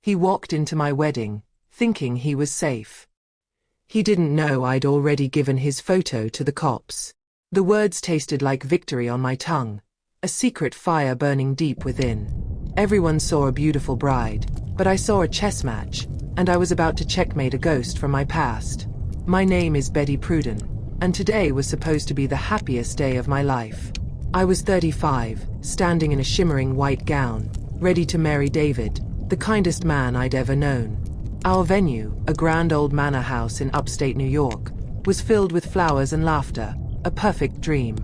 He walked into my wedding, thinking he was safe. He didn't know I'd already given his photo to the cops. The words tasted like victory on my tongue, a secret fire burning deep within. Everyone saw a beautiful bride, but I saw a chess match, and I was about to checkmate a ghost from my past. My name is Betty Pruden, and today was supposed to be the happiest day of my life. I was 35, standing in a shimmering white gown, ready to marry David, the kindest man I'd ever known. Our venue, a grand old manor house in upstate New York, was filled with flowers and laughter, a perfect dream.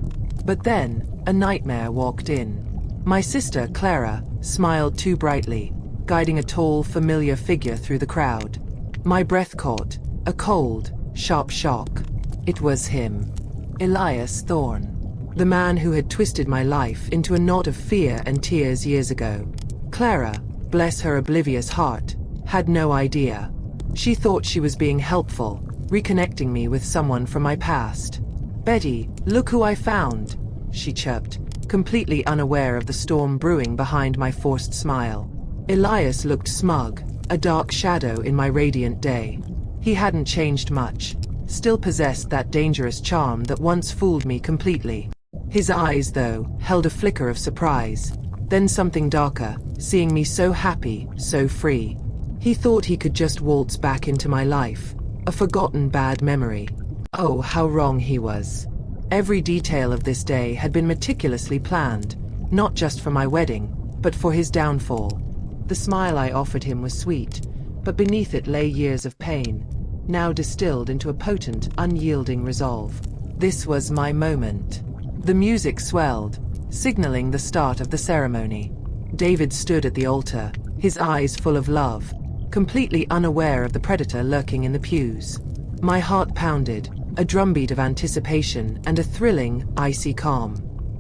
But then, a nightmare walked in. My sister, Clara, smiled too brightly, guiding a tall, familiar figure through the crowd. My breath caught, a cold, sharp shock. It was him. Elias Thorne. The man who had twisted my life into a knot of fear and tears years ago. Clara, bless her oblivious heart, had no idea. She thought she was being helpful, reconnecting me with someone from my past. "Betty, look who I found," she chirped, completely unaware of the storm brewing behind my forced smile. Elias looked smug, a dark shadow in my radiant day. He hadn't changed much, still possessed that dangerous charm that once fooled me completely. His eyes, though, held a flicker of surprise, then something darker, seeing me so happy, so free. He thought he could just waltz back into my life, a forgotten bad memory. Oh, how wrong he was. Every detail of this day had been meticulously planned, not just for my wedding, but for his downfall. The smile I offered him was sweet, but beneath it lay years of pain, now distilled into a potent, unyielding resolve. This was my moment. The music swelled, signaling the start of the ceremony. David stood at the altar, his eyes full of love, completely unaware of the predator lurking in the pews. My heart pounded, a drumbeat of anticipation and a thrilling, icy calm.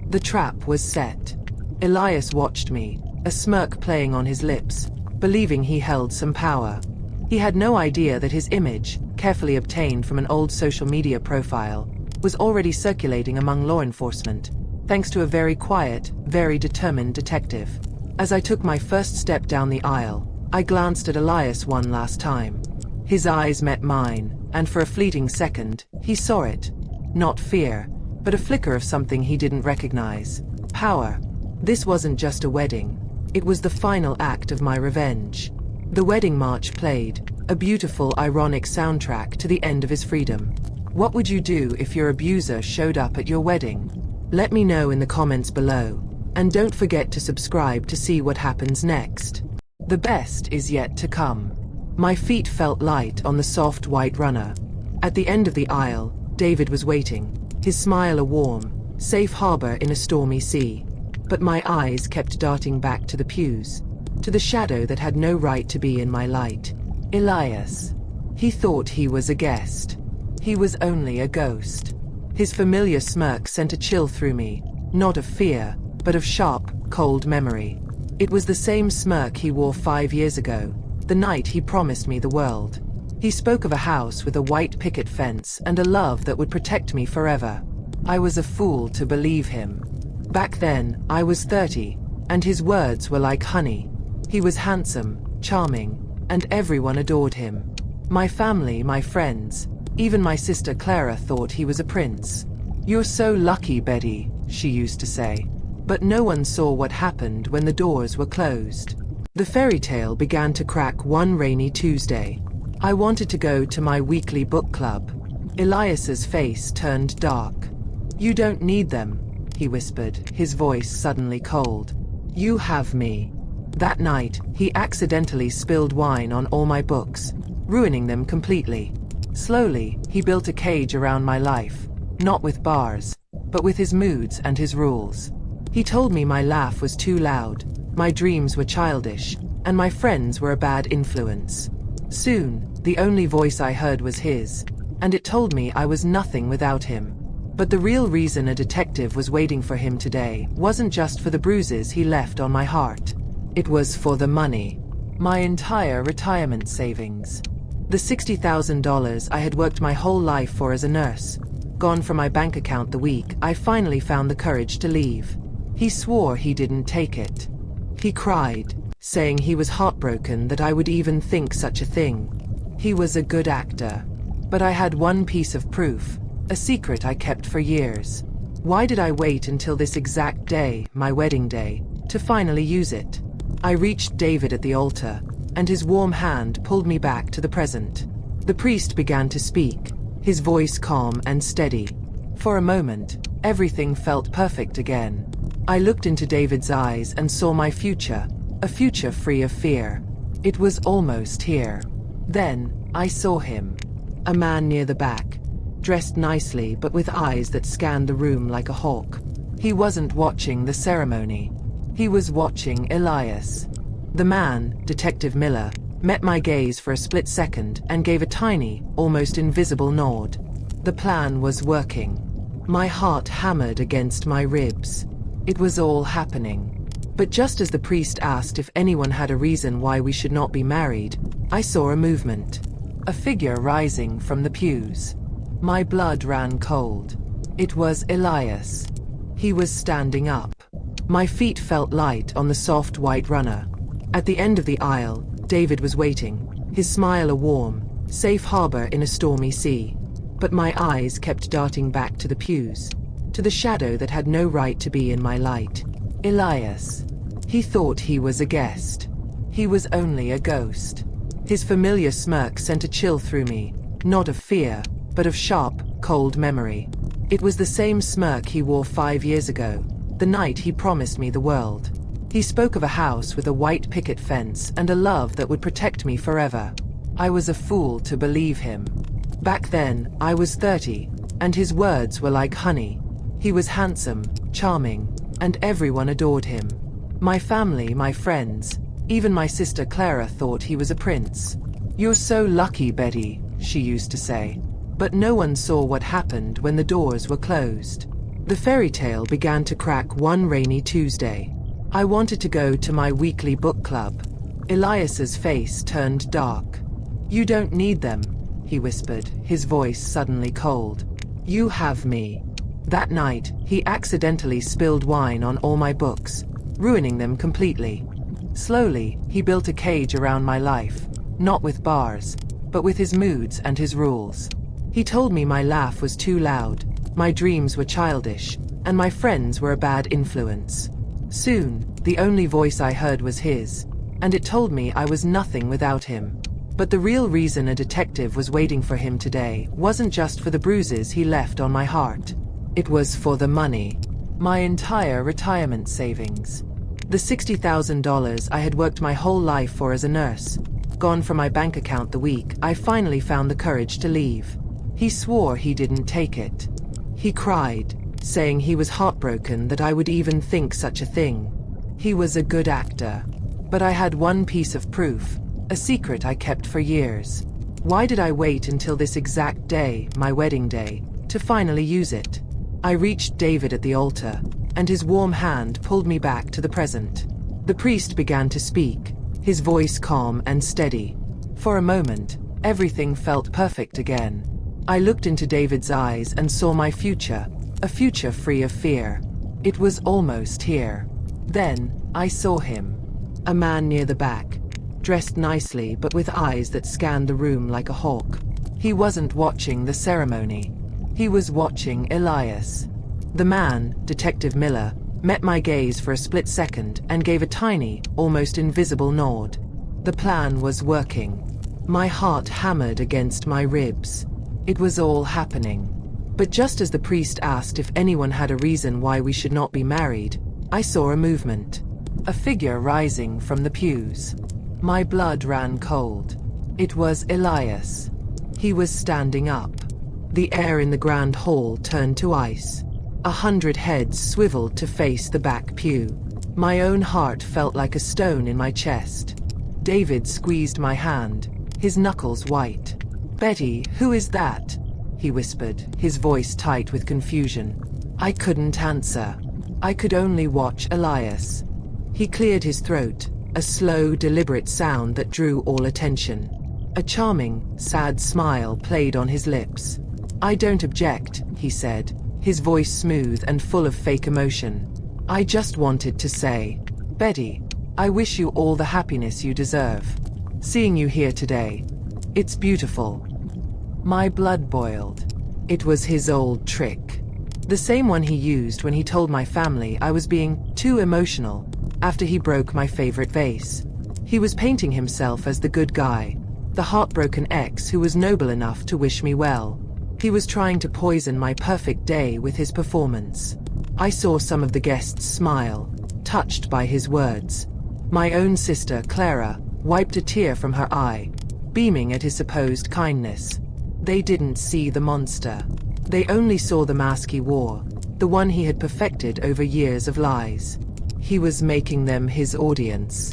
The trap was set. Elias watched me, a smirk playing on his lips, believing he held some power. He had no idea that his image, carefully obtained from an old social media profile, was already circulating among law enforcement, thanks to a very quiet, very determined detective. As I took my first step down the aisle, I glanced at Elias one last time. His eyes met mine, and for a fleeting second, he saw it. Not fear, but a flicker of something he didn't recognize. Power. This wasn't just a wedding. It was the final act of my revenge. The wedding march played, a beautiful, ironic soundtrack to the end of his freedom. What would you do if your abuser showed up at your wedding? Let me know in the comments below, and don't forget to subscribe to see what happens next. The best is yet to come. My feet felt light on the soft white runner. At the end of the aisle, David was waiting, his smile a warm, safe harbor in a stormy sea. But my eyes kept darting back to the pews, to the shadow that had no right to be in my light. Elias. He thought he was a guest. He was only a ghost. His familiar smirk sent a chill through me, not of fear, but of sharp, cold memory. It was the same smirk he wore 5 years ago, the night he promised me the world. He spoke of a house with a white picket fence and a love that would protect me forever. I was a fool to believe him. Back then, I was 30, and his words were like honey. He was handsome, charming, and everyone adored him. My family, my friends, even my sister Clara thought he was a prince. "You're so lucky, Betty," she used to say. But no one saw what happened when the doors were closed. The fairy tale began to crack one rainy Tuesday. I wanted to go to my weekly book club. Elias's face turned dark. "You don't need them," he whispered, his voice suddenly cold. "You have me." That night, he accidentally spilled wine on all my books, ruining them completely. Slowly, he built a cage around my life, not with bars, but with his moods and his rules. He told me my laugh was too loud, my dreams were childish, and my friends were a bad influence. Soon, the only voice I heard was his, and it told me I was nothing without him. But the real reason a detective was waiting for him today wasn't just for the bruises he left on my heart. It was for the money. My entire retirement savings. The $60,000 I had worked my whole life for as a nurse, gone from my bank account the week I finally found the courage to leave. He swore he didn't take it. He cried, saying he was heartbroken that I would even think such a thing. He was a good actor. But I had one piece of proof, a secret I kept for years. Why did I wait until this exact day, my wedding day, to finally use it? I reached David at the altar, and his warm hand pulled me back to the present. The priest began to speak, his voice calm and steady. For a moment, everything felt perfect again. I looked into David's eyes and saw my future, a future free of fear. It was almost here. Then, I saw him. A man near the back, dressed nicely but with eyes that scanned the room like a hawk. He wasn't watching the ceremony. He was watching Elias. The man, Detective Miller, met my gaze for a split second and gave a tiny, almost invisible nod. The plan was working. My heart hammered against my ribs. It was all happening. But just as the priest asked if anyone had a reason why we should not be married, I saw a movement. A figure rising from the pews. My blood ran cold. It was Elias. He was standing up. My feet felt light on the soft white runner. At the end of the aisle, David was waiting, his smile a warm, safe harbor in a stormy sea. But my eyes kept darting back to the pews, to the shadow that had no right to be in my light. Elias. He thought he was a guest. He was only a ghost. His familiar smirk sent a chill through me, not of fear, but of sharp, cold memory. It was the same smirk he wore 5 years ago, the night he promised me the world. He spoke of a house with a white picket fence and a love that would protect me forever. I was a fool to believe him. Back then, I was 30, and his words were like honey. He was handsome, charming, and everyone adored him. My family, my friends, even my sister Clara thought he was a prince. "You're so lucky, Betty," she used to say. But no one saw what happened when the doors were closed. The fairy tale began to crack one rainy Tuesday. I wanted to go to my weekly book club. Elias's face turned dark. "You don't need them," he whispered, his voice suddenly cold. "You have me." That night, he accidentally spilled wine on all my books, ruining them completely. Slowly, he built a cage around my life, not with bars, but with his moods and his rules. He told me my laugh was too loud, my dreams were childish, and my friends were a bad influence. Soon, the only voice I heard was his, and it told me I was nothing without him. But the real reason a detective was waiting for him today wasn't just for the bruises he left on my heart. It was for the money. My entire retirement savings. The $60,000 I had worked my whole life for as a nurse, gone from my bank account the week I finally found the courage to leave. He swore he didn't take it. He cried, saying he was heartbroken that I would even think such a thing. He was a good actor. But I had one piece of proof, a secret I kept for years. Why did I wait until this exact day, my wedding day, to finally use it? I reached David at the altar, and his warm hand pulled me back to the present. The priest began to speak, his voice calm and steady. For a moment, everything felt perfect again. I looked into David's eyes and saw my future, a future free of fear. It was almost here. Then, I saw him. A man near the back, dressed nicely but with eyes that scanned the room like a hawk. He wasn't watching the ceremony. He was watching Elias. The man, Detective Miller, met my gaze for a split second and gave a tiny, almost invisible nod. The plan was working. My heart hammered against my ribs. It was all happening. But just as the priest asked if anyone had a reason why we should not be married, I saw a movement. A figure rising from the pews. My blood ran cold. It was Elias. He was standing up. The air in the grand hall turned to ice. 100 heads swiveled to face the back pew. My own heart felt like a stone in my chest. David squeezed my hand, his knuckles white. "Betty, who is that?" he whispered, his voice tight with confusion. I couldn't answer. I could only watch Elias. He cleared his throat, a slow, deliberate sound that drew all attention. A charming, sad smile played on his lips. "I don't object," he said, his voice smooth and full of fake emotion. "I just wanted to say, Betty, I wish you all the happiness you deserve. Seeing you here today, it's beautiful." My blood boiled. It was his old trick. The same one he used when he told my family I was being too emotional after he broke my favorite vase. He was painting himself as the good guy, the heartbroken ex who was noble enough to wish me well. He was trying to poison my perfect day with his performance. I saw some of the guests smile, touched by his words. My own sister, Clara, wiped a tear from her eye, beaming at his supposed kindness. They didn't see the monster. They only saw the mask he wore, the one he had perfected over years of lies. He was making them his audience.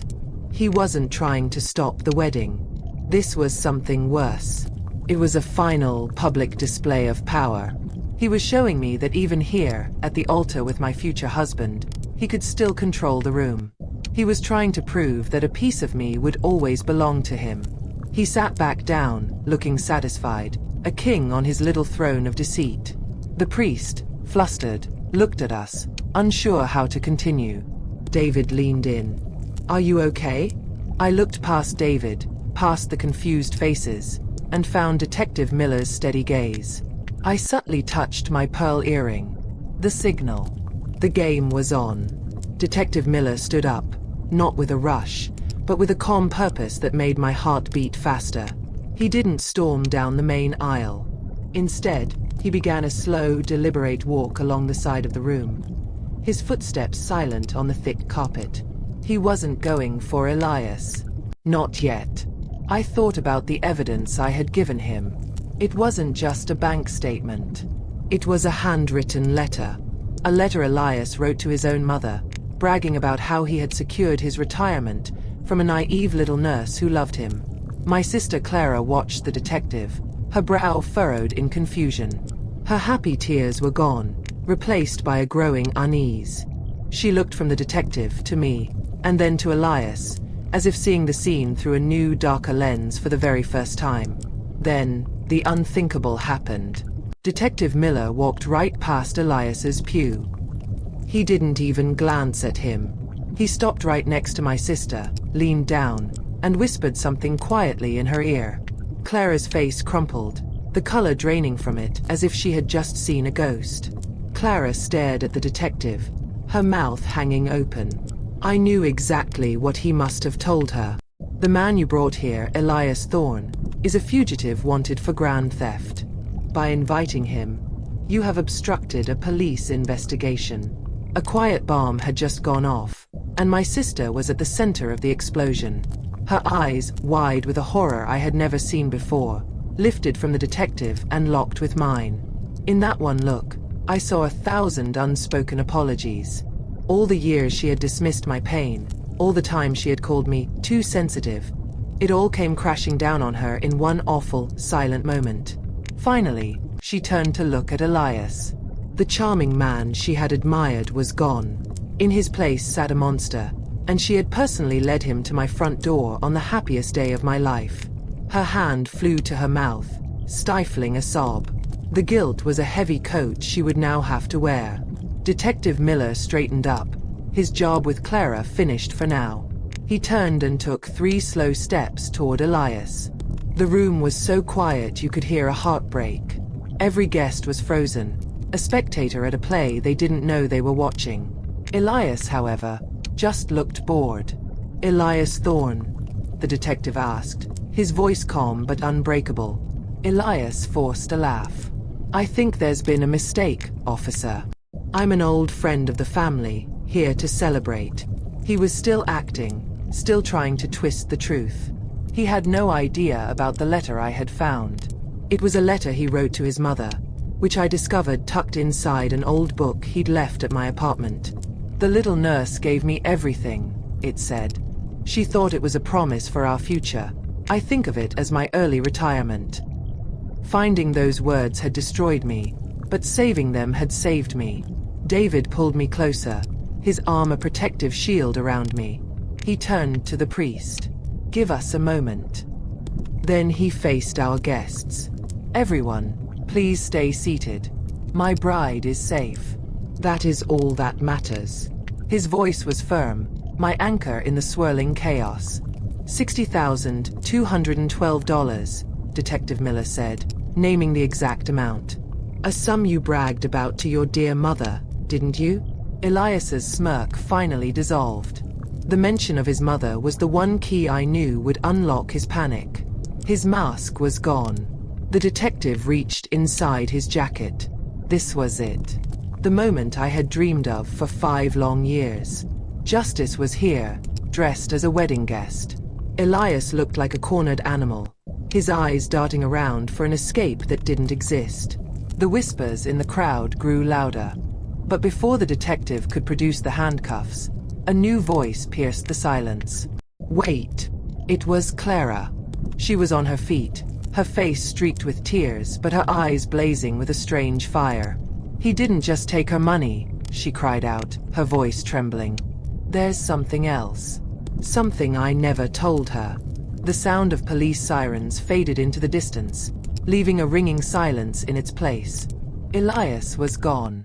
He wasn't trying to stop the wedding. This was something worse. It was a final, public display of power. He was showing me that even here, at the altar with my future husband, he could still control the room. He was trying to prove that a piece of me would always belong to him. He sat back down, looking satisfied, a king on his little throne of deceit. The priest, flustered, looked at us, unsure how to continue. David leaned in. "Are you okay?" I looked past David, past the confused faces, and found Detective Miller's steady gaze. I subtly touched my pearl earring. The signal. The game was on. Detective Miller stood up, not with a rush, but with a calm purpose that made my heart beat faster. He didn't storm down the main aisle. Instead, he began a slow, deliberate walk along the side of the room, his footsteps silent on the thick carpet. He wasn't going for Elias. Not yet. I thought about the evidence I had given him. It wasn't just a bank statement. It was a handwritten letter. A letter Elias wrote to his own mother, bragging about how he had secured his retirement from a naive little nurse who loved him. My sister Clara watched the detective, her brow furrowed in confusion. Her happy tears were gone, replaced by a growing unease. She looked from the detective to me, and then to Elias, as if seeing the scene through a new, darker lens for the very first time. Then, the unthinkable happened. Detective Miller walked right past Elias's pew. He didn't even glance at him. He stopped right next to my sister, leaned down, and whispered something quietly in her ear. Clara's face crumpled, the color draining from it as if she had just seen a ghost. Clara stared at the detective, her mouth hanging open. I knew exactly what he must have told her. "The man you brought here, Elias Thorne, is a fugitive wanted for grand theft. By inviting him, you have obstructed a police investigation." A quiet bomb had just gone off, and my sister was at the center of the explosion. Her eyes, wide with a horror I had never seen before, lifted from the detective and locked with mine. In that one look, I saw 1,000 unspoken apologies. All the years she had dismissed my pain, all the time she had called me too sensitive. It all came crashing down on her in one awful, silent moment. Finally, she turned to look at Elias. The charming man she had admired was gone. In his place sat a monster, and she had personally led him to my front door on the happiest day of my life. Her hand flew to her mouth, stifling a sob. The guilt was a heavy coat she would now have to wear. Detective Miller straightened up, his job with Clara finished for now. He turned and took 3 slow steps toward Elias. The room was so quiet you could hear a heartbreak. Every guest was frozen, a spectator at a play they didn't know they were watching. Elias, however, just looked bored. "Elias Thorne?" the detective asked, his voice calm but unbreakable. Elias forced a laugh. "I think there's been a mistake, officer. I'm an old friend of the family, here to celebrate." He was still acting, still trying to twist the truth. He had no idea about the letter I had found. It was a letter he wrote to his mother, which I discovered tucked inside an old book he'd left at my apartment. "The little nurse gave me everything," it said. "She thought it was a promise for our future. I think of it as my early retirement." Finding those words had destroyed me, but saving them had saved me. David pulled me closer, his arm a protective shield around me. He turned to the priest. "Give us a moment." Then he faced our guests. "Everyone, please stay seated. My bride is safe. That is all that matters." His voice was firm, my anchor in the swirling chaos. $60,212, Detective Miller said, naming the exact amount. A sum you bragged about to your dear mother, didn't you? Elias's smirk finally dissolved. The mention of his mother was the one key I knew would unlock his panic. His mask was gone. The detective reached inside his jacket. This was it. The moment I had dreamed of for 5 long years. Justice was here, dressed as a wedding guest. Elias looked like a cornered animal, his eyes darting around for an escape that didn't exist. The whispers in the crowd grew louder. But before the detective could produce the handcuffs, a new voice pierced the silence. Wait. It was Clara. She was on her feet, her face streaked with tears but her eyes blazing with a strange fire. He didn't just take her money, she cried out, her voice trembling. There's something else. Something I never told her. The sound of police sirens faded into the distance, leaving a ringing silence in its place. Elias was gone.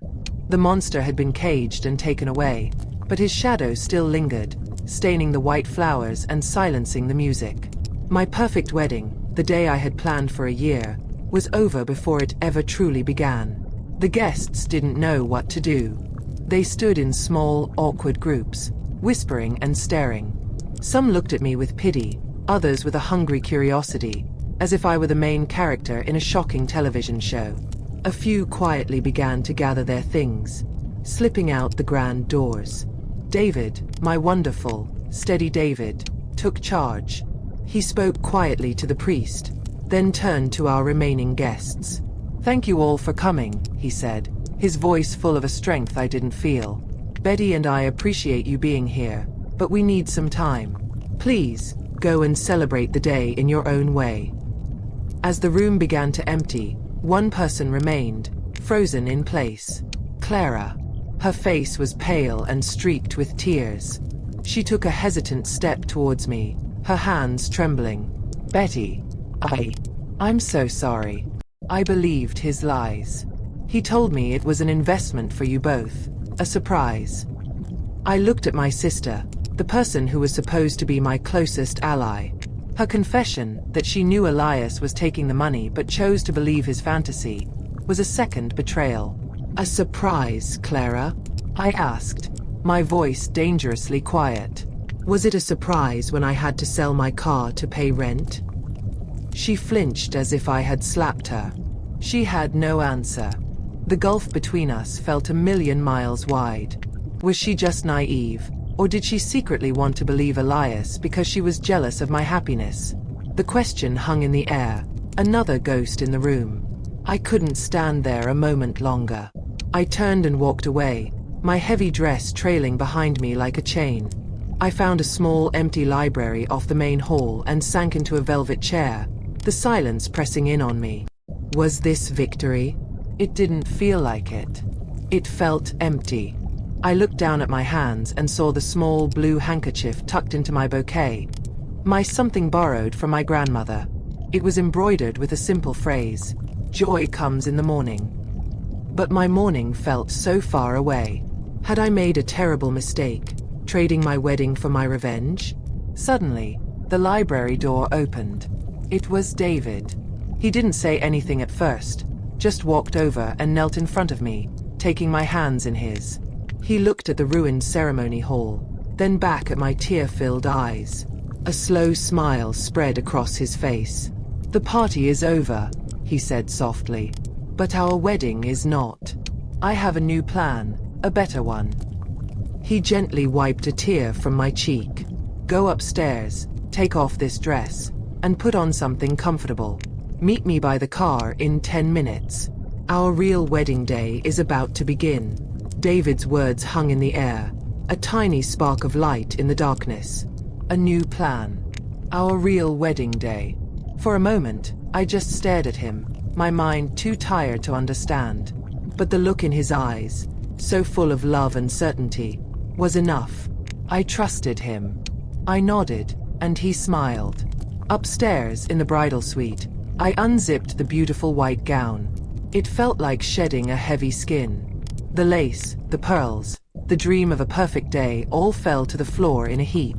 The monster had been caged and taken away, but his shadow still lingered, staining the white flowers and silencing the music. My perfect wedding, the day I had planned for a year, was over before it ever truly began. The guests didn't know what to do. They stood in small, awkward groups, whispering and staring. Some looked at me with pity, others with a hungry curiosity, as if I were the main character in a shocking television show. A few quietly began to gather their things, slipping out the grand doors. David, my wonderful, steady David, took charge. He spoke quietly to the priest, then turned to our remaining guests. Thank you all for coming, he said, his voice full of a strength I didn't feel. Betty and I appreciate you being here, but we need some time. Please, go and celebrate the day in your own way. As the room began to empty, one person remained, frozen in place. Clara. Her face was pale and streaked with tears. She took a hesitant step towards me, her hands trembling. Betty. I'm so sorry. I believed his lies. He told me it was an investment for you both, a surprise. I looked at my sister, the person who was supposed to be my closest ally. Her confession, that she knew Elias was taking the money but chose to believe his fantasy, was a second betrayal. A surprise, Clara? I asked, my voice dangerously quiet. Was it a surprise when I had to sell my car to pay rent? She flinched as if I had slapped her. She had no answer. The gulf between us felt 1,000,000 miles wide. Was she just naive, or did she secretly want to believe Elias because she was jealous of my happiness? The question hung in the air, another ghost in the room. I couldn't stand there a moment longer. I turned and walked away, my heavy dress trailing behind me like a chain. I found a small empty library off the main hall and sank into a velvet chair, the silence pressing in on me. Was this victory? It didn't feel like it. It felt empty. I looked down at my hands and saw the small blue handkerchief tucked into my bouquet. My something borrowed from my grandmother. It was embroidered with a simple phrase, "Joy comes in the morning." But my morning felt so far away. Had I made a terrible mistake, trading my wedding for my revenge? Suddenly, the library door opened. It was David. He didn't say anything at first, just walked over and knelt in front of me, taking my hands in his. He looked at the ruined ceremony hall, then back at my tear-filled eyes. A slow smile spread across his face. "The party is over," he said softly. "But our wedding is not. I have a new plan, a better one." He gently wiped a tear from my cheek. "Go upstairs, take off this dress, and put on something comfortable. Meet me by the car in 10 minutes. Our real wedding day is about to begin." David's words hung in the air, a tiny spark of light in the darkness. A new plan. Our real wedding day. For a moment, I just stared at him, my mind too tired to understand. But the look in his eyes, so full of love and certainty, was enough. I trusted him. I nodded, and he smiled. Upstairs in the bridal suite, I unzipped the beautiful white gown. It felt like shedding a heavy skin. The lace, the pearls, The dream of a perfect day all fell to the floor in a heap.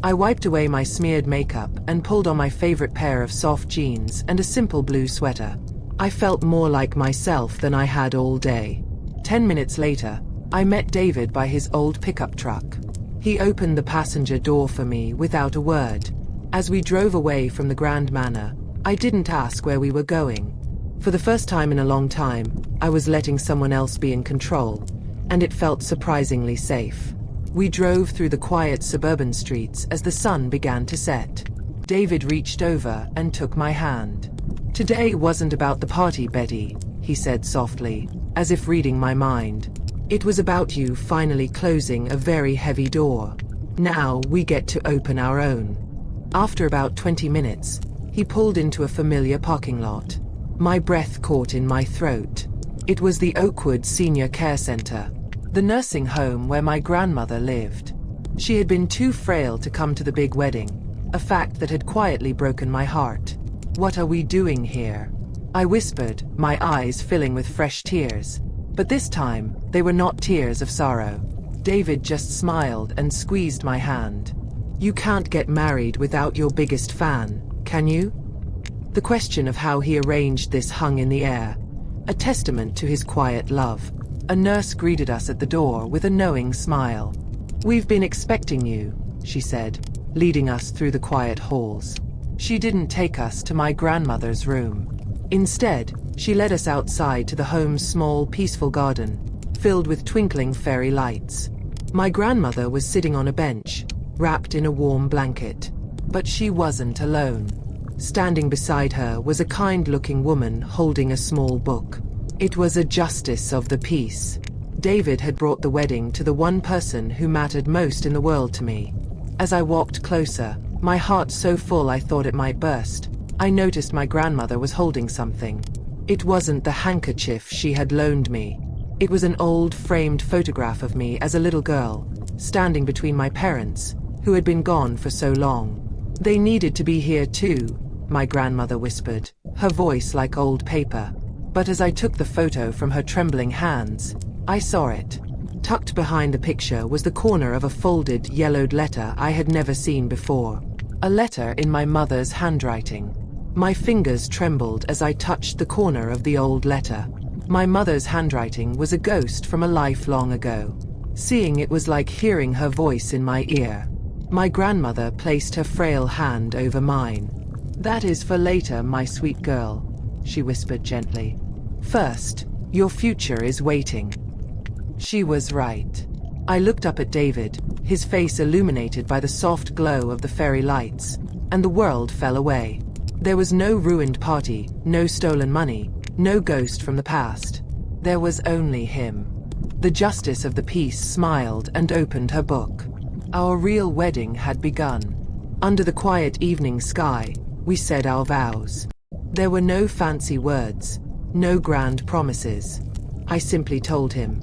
I wiped away my smeared makeup and pulled on my favorite pair of soft jeans and a simple blue sweater. I felt more like myself than I had all day. 10 minutes later, I met David by his old pickup truck. He opened the passenger door for me without a word. As we drove away from the Grand Manor, I didn't ask where we were going. For the first time in a long time, I was letting someone else be in control, and it felt surprisingly safe. We drove through the quiet suburban streets as the sun began to set. David reached over and took my hand. "Today wasn't about the party, Betty," he said softly, as if reading my mind. "It was about you finally closing a very heavy door. Now we get to open our own." After about 20 minutes, he pulled into a familiar parking lot. My breath caught in my throat. It was the Oakwood Senior Care Center, the nursing home where my grandmother lived. She had been too frail to come to the big wedding, a fact that had quietly broken my heart. "What are we doing here?" I whispered, my eyes filling with fresh tears. But this time, they were not tears of sorrow. David just smiled and squeezed my hand. "You can't get married without your biggest fan, can you?" The question of how he arranged this hung in the air, a testament to his quiet love. A nurse greeted us at the door with a knowing smile. "We've been expecting you," she said, leading us through the quiet halls. She didn't take us to my grandmother's room. Instead, she led us outside to the home's small, peaceful garden, filled with twinkling fairy lights. My grandmother was sitting on a bench, wrapped in a warm blanket. But she wasn't alone. Standing beside her was a kind-looking woman holding a small book. It was a justice of the peace. David had brought the wedding to the one person who mattered most in the world to me. As I walked closer, my heart so full I thought it might burst, I noticed my grandmother was holding something. It wasn't the handkerchief she had loaned me. It was an old framed photograph of me as a little girl, standing between my parents, who had been gone for so long. "They needed to be here too," my grandmother whispered, her voice like old paper. But as I took the photo from her trembling hands, I saw it. Tucked behind the picture was the corner of a folded, yellowed letter I had never seen before. A letter in my mother's handwriting. My fingers trembled as I touched the corner of the old letter. My mother's handwriting was a ghost from a life long ago. Seeing it was like hearing her voice in my ear. My grandmother placed her frail hand over mine. "That is for later, my sweet girl," she whispered gently. "First, your future is waiting." She was right. I looked up at David, his face illuminated by the soft glow of the fairy lights, and the world fell away. There was no ruined party, no stolen money, no ghost from the past. There was only him. The justice of the peace smiled and opened her book. Our real wedding had begun. Under the quiet evening sky, we said our vows. There were no fancy words, no grand promises. I simply told him,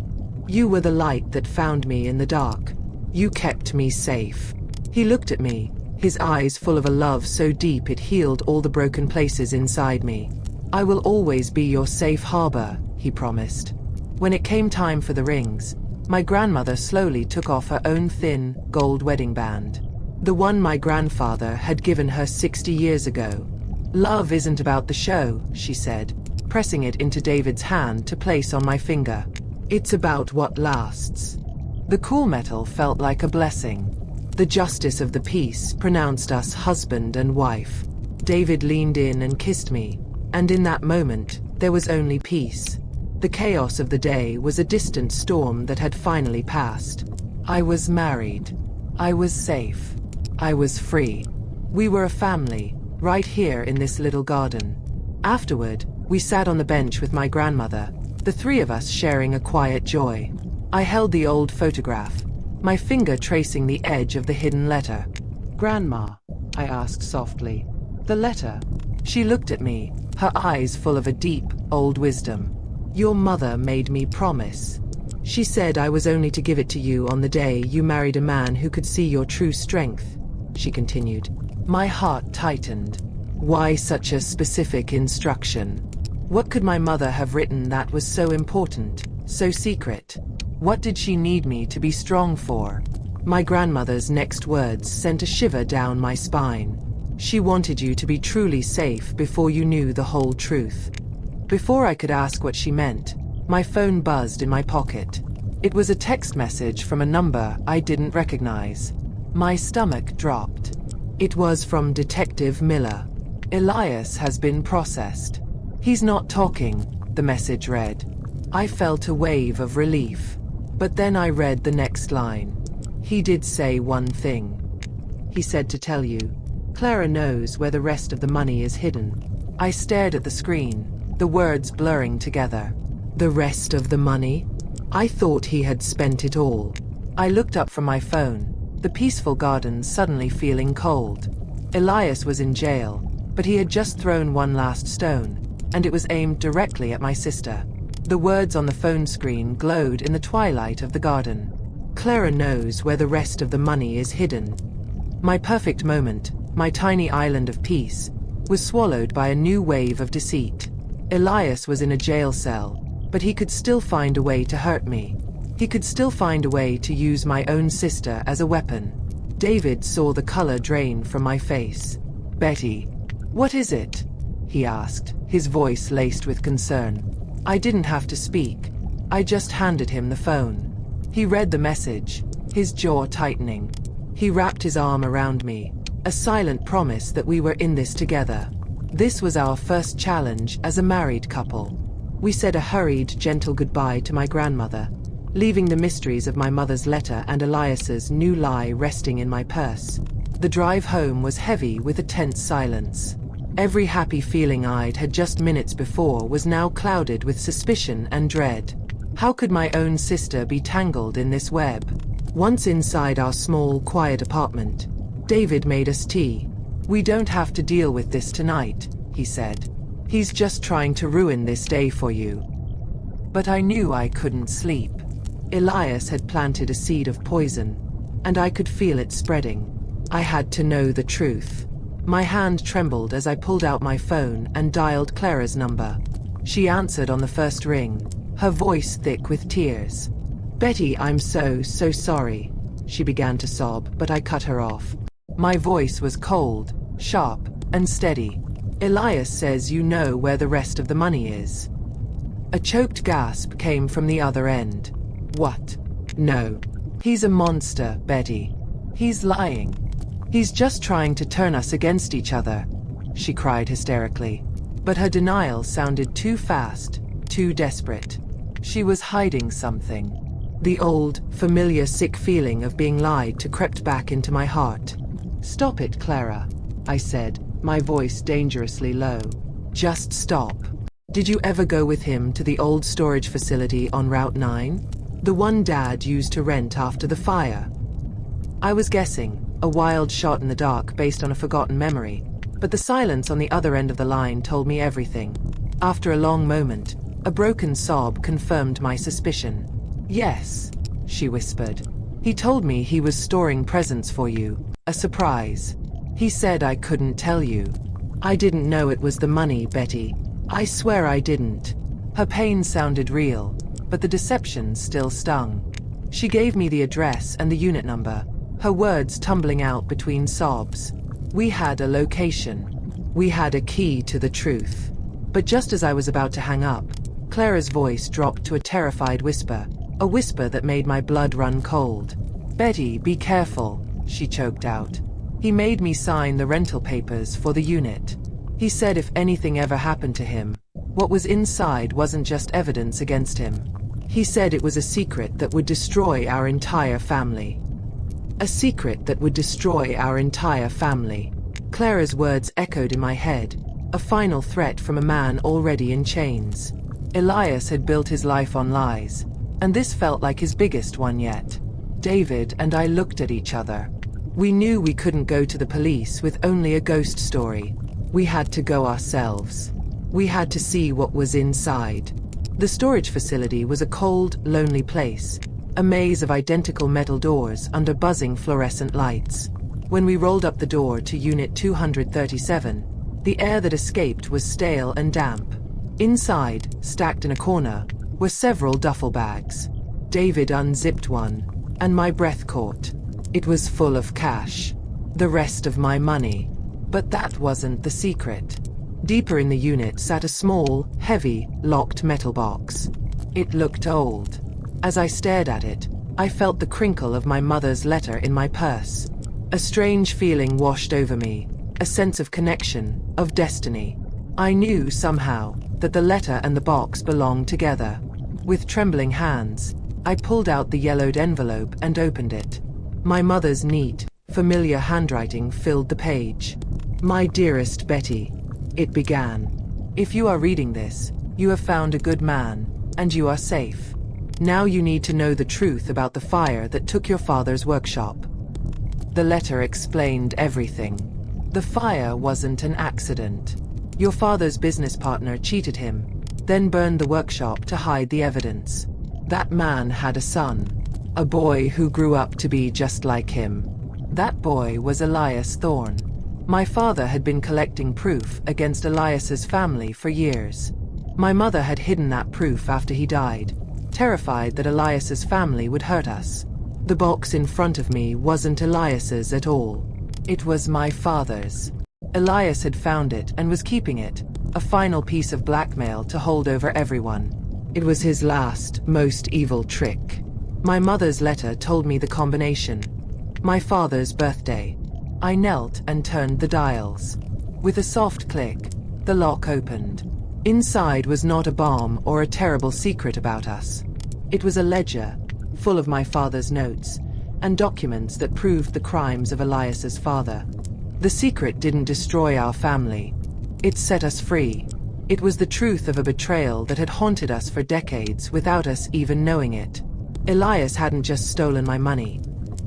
"You were the light that found me in the dark. You kept me safe." He looked at me, his eyes full of a love so deep it healed all the broken places inside me. "I will always be your safe harbor," he promised. When it came time for the rings, my grandmother slowly took off her own thin, gold wedding band. The one my grandfather had given her 60 years ago. "Love isn't about the show," she said, pressing it into David's hand to place on my finger. "It's about what lasts." The cool metal felt like a blessing. The justice of the peace pronounced us husband and wife. David leaned in and kissed me, and in that moment, there was only peace. The chaos of the day was a distant storm that had finally passed. I was married. I was safe. I was free. We were a family, right here in this little garden. Afterward, we sat on the bench with my grandmother, the three of us sharing a quiet joy. I held the old photograph, my finger tracing the edge of the hidden letter. "Grandma," I asked softly, "the letter?" She looked at me, her eyes full of a deep, old wisdom. "Your mother made me promise. She said I was only to give it to you on the day you married a man who could see your true strength," she continued. My heart tightened. Why such a specific instruction? What could my mother have written that was so important, so secret? What did she need me to be strong for? My grandmother's next words sent a shiver down my spine. She wanted you to be truly safe before you knew the whole truth. Before I could ask what she meant, my phone buzzed in my pocket. It was a text message from a number I didn't recognize. My stomach dropped. It was from Detective Miller. Elias has been processed. He's not talking, the message read. I felt a wave of relief. But then I read the next line. He did say one thing. He said to tell you. Clara knows where the rest of the money is hidden. I stared at the screen, the words blurring together. The rest of the money? I thought he had spent it all. I looked up from my phone, the peaceful garden suddenly feeling cold. Elias was in jail, but he had just thrown one last stone, and it was aimed directly at my sister. The words on the phone screen glowed in the twilight of the garden. Clara knows where the rest of the money is hidden. My perfect moment, my tiny island of peace, was swallowed by a new wave of deceit. Elias was in a jail cell, but he could still find a way to hurt me. He could still find a way to use my own sister as a weapon. David saw the color drain from my face. Betty, what is it? He asked, his voice laced with concern. I didn't have to speak. I just handed him the phone. He read the message, his jaw tightening. He wrapped his arm around me, a silent promise that we were in this together. This was our first challenge as a married couple. We said a hurried, gentle goodbye to my grandmother, leaving the mysteries of my mother's letter and Elias's new lie resting in my purse. The drive home was heavy with a tense silence. Every happy feeling I'd had just minutes before was now clouded with suspicion and dread. How could my own sister be tangled in this web? Once inside our small, quiet apartment, David made us tea. We don't have to deal with this tonight, he said. He's just trying to ruin this day for you. But I knew I couldn't sleep. Elias had planted a seed of poison, and I could feel it spreading. I had to know the truth. My hand trembled as I pulled out my phone and dialed Clara's number. She answered on the first ring, her voice thick with tears. Betty, I'm so sorry. She began to sob, but I cut her off. My voice was cold, sharp, and steady. Elias says you know where the rest of the money is. A choked gasp came from the other end. What? No. He's a monster, Betty. He's lying. He's just trying to turn us against each other, she cried hysterically. But her denial sounded too fast, too desperate. She was hiding something. The old, familiar sick feeling of being lied to crept back into my heart. Stop it, Clara, I said, my voice dangerously low. Just stop. Did you ever go with him to the old storage facility on Route 9? The one Dad used to rent after the fire? I was guessing, a wild shot in the dark based on a forgotten memory, but the silence on the other end of the line told me everything. After a long moment, a broken sob confirmed my suspicion. Yes, she whispered. He told me he was storing presents for you, a surprise. He said I couldn't tell you. I didn't know it was the money, Betty. I swear I didn't. Her pain sounded real, but the deception still stung. She gave me the address and the unit number, her words tumbling out between sobs. We had a location. We had a key to the truth. But just as I was about to hang up, Clara's voice dropped to a terrified whisper, a whisper that made my blood run cold. Betty, be careful, she choked out. He made me sign the rental papers for the unit. He said if anything ever happened to him, what was inside wasn't just evidence against him. He said it was a secret that would destroy our entire family. A secret that would destroy our entire family. Clara's words echoed in my head, a final threat from a man already in chains. Elias had built his life on lies, and this felt like his biggest one yet. David and I looked at each other. We knew we couldn't go to the police with only a ghost story. We had to go ourselves. We had to see what was inside. The storage facility was a cold, lonely place, a maze of identical metal doors under buzzing fluorescent lights. When we rolled up the door to Unit 237, the air that escaped was stale and damp. Inside, stacked in a corner, were several duffel bags. David unzipped one, and my breath caught. It was full of cash. The rest of my money. But that wasn't the secret. Deeper in the unit sat a small, heavy, locked metal box. It looked old. As I stared at it, I felt the crinkle of my mother's letter in my purse. A strange feeling washed over me, a sense of connection, of destiny. I knew, somehow, that the letter and the box belonged together. With trembling hands, I pulled out the yellowed envelope and opened it. My mother's neat, familiar handwriting filled the page. "My dearest Betty," it began. "If you are reading this, you have found a good man, and you are safe. Now you need to know the truth about the fire that took your father's workshop." The letter explained everything. The fire wasn't an accident. Your father's business partner cheated him, then burned the workshop to hide the evidence. That man had a son, a boy who grew up to be just like him. That boy was Elias Thorne. My father had been collecting proof against Elias's family for years. My mother had hidden that proof after he died, terrified that Elias's family would hurt us. The box in front of me wasn't Elias's at all. It was my father's. Elias had found it and was keeping it, a final piece of blackmail to hold over everyone. It was his last, most evil trick. My mother's letter told me the combination. My father's birthday. I knelt and turned the dials. With a soft click, the lock opened. Inside was not a bomb or a terrible secret about us. It was a ledger, full of my father's notes, and documents that proved the crimes of Elias's father. The secret didn't destroy our family. It set us free. It was the truth of a betrayal that had haunted us for decades without us even knowing it. Elias hadn't just stolen my money.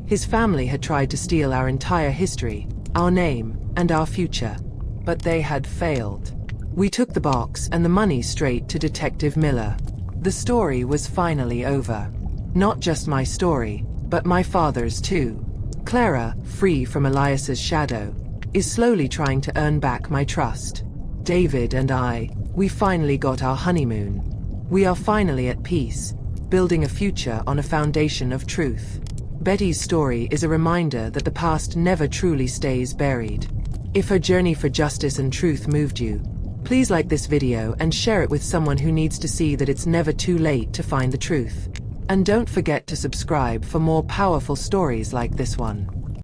His family had tried to steal our entire history, our name, and our future. But they had failed. We took the box and the money straight to Detective Miller. The story was finally over. Not just my story, but my father's too. Clara, free from Elias's shadow, is slowly trying to earn back my trust. David and I, we finally got our honeymoon. We are finally at peace, building a future on a foundation of truth. Betty's story is a reminder that the past never truly stays buried. If her journey for justice and truth moved you, please like this video and share it with someone who needs to see that it's never too late to find the truth. And don't forget to subscribe for more powerful stories like this one.